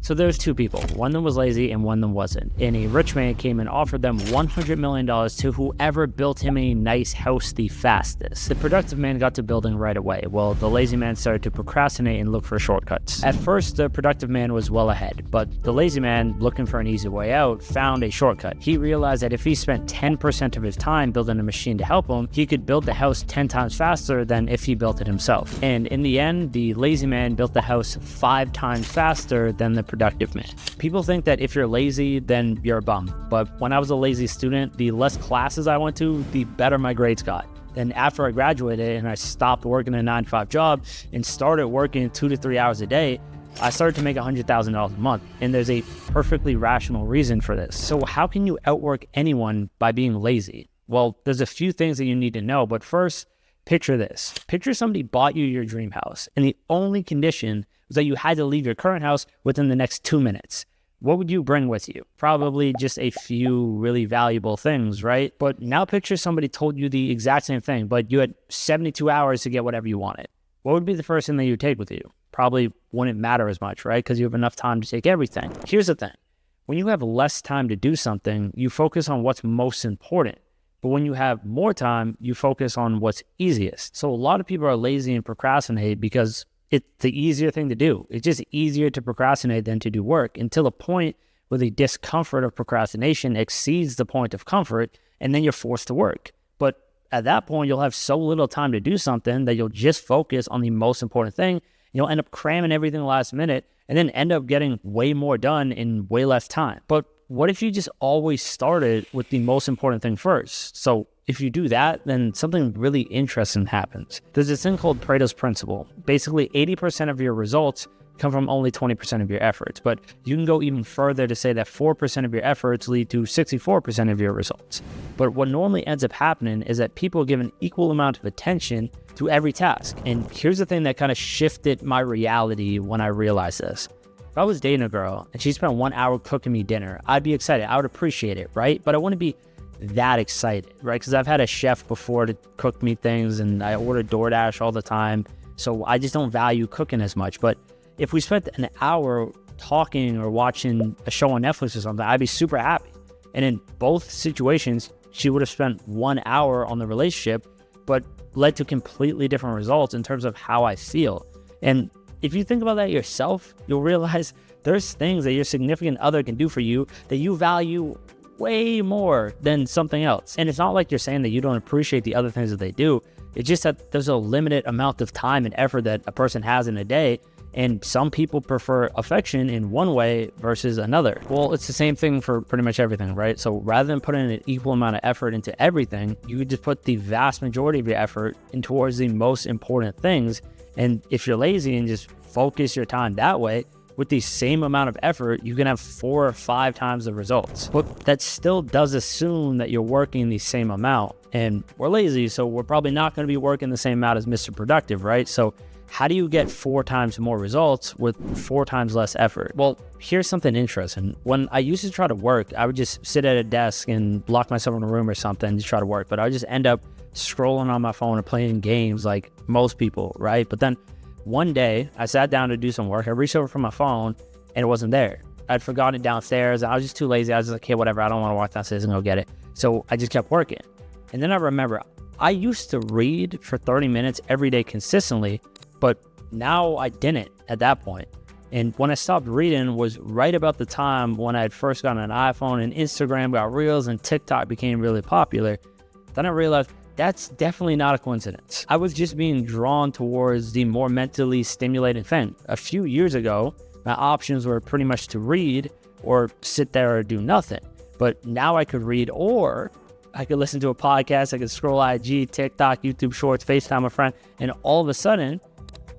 So there's two people, one of them was lazy and one of them wasn't. And a rich man came and offered them $100 million to whoever built him a nice house the fastest. The productive man got to building right away, while the lazy man started to procrastinate and look for shortcuts. At first, the productive man was well ahead, but the lazy man, looking for an easy way out, found a shortcut. He realized that if he spent 10% of his time building a machine to help him, he could build the house 10 times faster than if he built it himself. And in the end, the lazy man built the house 5 times faster than the productive man. People think that if you're lazy, then you're a bum. But when I was a lazy student, the less classes I went to, the better my grades got. And after I graduated and I stopped working a 9-to-5 job and started working 2 to 3 hours a day, I started to make $100,000 a month. And there's a perfectly rational reason for this. So how can you outwork anyone by being lazy? Well, there's a few things that you need to know, but first, picture this. Picture somebody bought you your dream house, and the only condition was that you had to leave your current house within the next 2 minutes. What would you bring with you? Probably just a few really valuable things, right? But now picture somebody told you the exact same thing, but you had 72 hours to get whatever you wanted. What would be the first thing that you'd take with you? Probably wouldn't matter as much, right? Because you have enough time to take everything. Here's the thing. When you have less time to do something, you focus on what's most important. But when you have more time, you focus on what's easiest. So a lot of people are lazy and procrastinate because it's the easier thing to do. It's just easier to procrastinate than to do work, until the point where the discomfort of procrastination exceeds the point of comfort, and then you're forced to work. But at that point, you'll have so little time to do something that you'll just focus on the most important thing. You'll end up cramming everything last minute and then end up getting way more done in way less time. But what if you just always started with the most important thing first? So if you do that, then something really interesting happens. There's this thing called Pareto's principle. Basically, 80% of your results come from only 20% of your efforts. But you can go even further to say that 4% of your efforts lead to 64% of your results. But what normally ends up happening is that people give an equal amount of attention to every task. And here's the thing that kind of shifted my reality when I realized this. If I was dating a girl and she spent 1 hour cooking me dinner, I'd be excited. I would appreciate it, right? But I wouldn't be that excited, right? Because I've had a chef before to cook me things, and I order DoorDash all the time. So I just don't value cooking as much. But if we spent an hour talking or watching a show on Netflix or something, I'd be super happy. And in both situations, she would have spent 1 hour on the relationship, but led to completely different results in terms of how I feel. And if you think about that yourself, you'll realize there's things that your significant other can do for you that you value way more than something else. And it's not like you're saying that you don't appreciate the other things that they do. It's just that there's a limited amount of time and effort that a person has in a day. And some people prefer affection in one way versus another. Well, it's the same thing for pretty much everything, right? So rather than putting an equal amount of effort into everything, you could just put the vast majority of your effort in towards the most important things. And if you're lazy and just focus your time that way, with the same amount of effort, you can have 4 or 5 times the results. But that still does assume that you're working the same amount. And we're lazy, so we're probably not going to be working the same amount as Mr. Productive, right? So how do you get 4 times more results with 4 times less effort? Well, here's something interesting. When I used to try to work, I would just sit at a desk and lock myself in a room or something to try to work. But I would just end up scrolling on my phone or playing games like most people, right? But then one day, I sat down to do some work. I reached over for my phone, and it wasn't there. I'd forgotten it downstairs. I was just too lazy. I was just like, okay, whatever. I don't want to walk downstairs and go get it. So I just kept working. And then I remember, I used to read for 30 minutes every day consistently, but now I didn't at that point. And when I stopped reading was right about the time when I had first gotten an iPhone and Instagram got Reels and TikTok became really popular. Then I realized, that's definitely not a coincidence. I was just being drawn towards the more mentally stimulating thing. A few years ago, my options were pretty much to read or sit there or do nothing. But now I could read, or I could listen to a podcast, I could scroll IG, TikTok, YouTube Shorts, FaceTime a friend, and all of a sudden,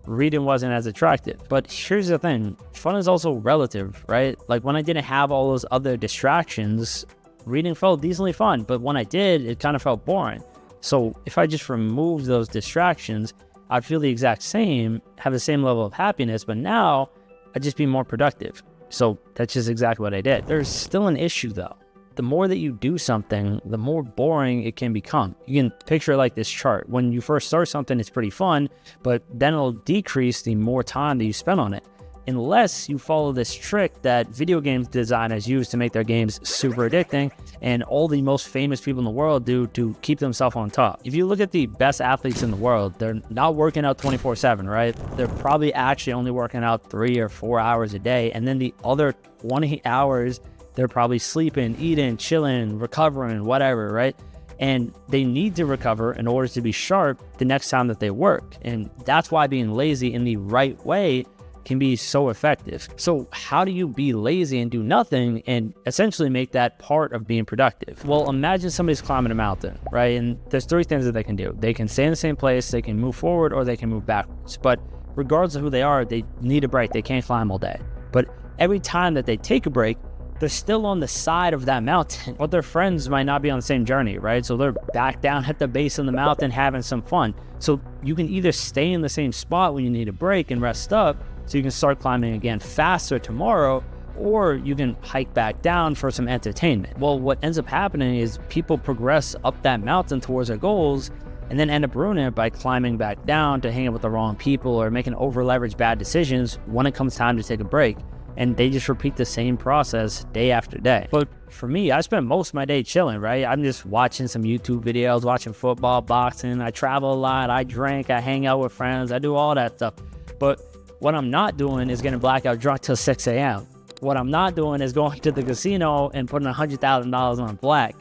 reading wasn't as attractive. But here's the thing, fun is also relative, right? Like when I didn't have all those other distractions, reading felt decently fun, but when I did, it kind of felt boring. So if I just removed those distractions, I'd feel the exact same, have the same level of happiness, but now I'd just be more productive. So that's just exactly what I did. There's still an issue though. The more that you do something, the more boring it can become. You can picture it like this chart. When you first start something, it's pretty fun, but then it'll decrease the more time that you spend on it. unless you follow this trick that video games designers use to make their games super addicting and all the most famous people in the world do to keep themselves on top. If you look at the best athletes in the world, they're not working out 24/7, right? They're probably actually only working out 3 or 4 hours a day, and then the other 20 hours, they're probably sleeping, eating, chilling, recovering, whatever, right? And they need to recover in order to be sharp the next time that they work. And that's why being lazy in the right way can be so effective. So how do you be lazy and do nothing and essentially make that part of being productive? Well, imagine somebody's climbing a mountain, right? And there's 3 things that they can do. They can stay in the same place, they can move forward, or they can move backwards. But regardless of who they are, they need a break. They can't climb all day. But every time that they take a break, they're still on the side of that mountain, but their friends might not be on the same journey, right? So they're back down at the base of the mountain having some fun. So you can either stay in the same spot when you need a break and rest up so you can start climbing again faster tomorrow, or you can hike back down for some entertainment. Well, what ends up happening is people progress up that mountain towards their goals and then end up ruining it by climbing back down to hang out with the wrong people or making over-leveraged bad decisions when it comes time to take a break. And they just repeat the same process day after day. But for me, I spend most of my day chilling, right? I'm just watching some YouTube videos, watching football, boxing. I travel a lot, I drink, I hang out with friends, I do all that stuff. But what I'm not doing is getting blackout drunk till 6 a.m. What I'm not doing is going to the casino and putting $100,000 on black.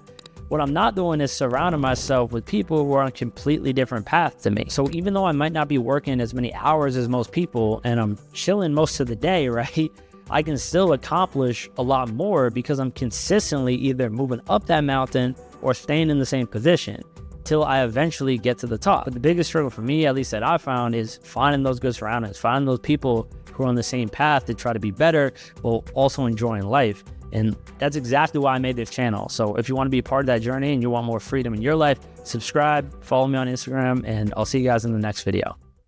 What I'm not doing is surrounding myself with people who are on a completely different path to me. So even though I might not be working as many hours as most people and I'm chilling most of the day, right? I can still accomplish a lot more because I'm consistently either moving up that mountain or staying in the same position till I eventually get to the top. But the biggest struggle for me, at least that I found, is finding those good surroundings, finding those people who are on the same path to try to be better while also enjoying life. And that's exactly why I made this channel. So if you want to be a part of that journey and you want more freedom in your life, subscribe, follow me on Instagram, and I'll see you guys in the next video.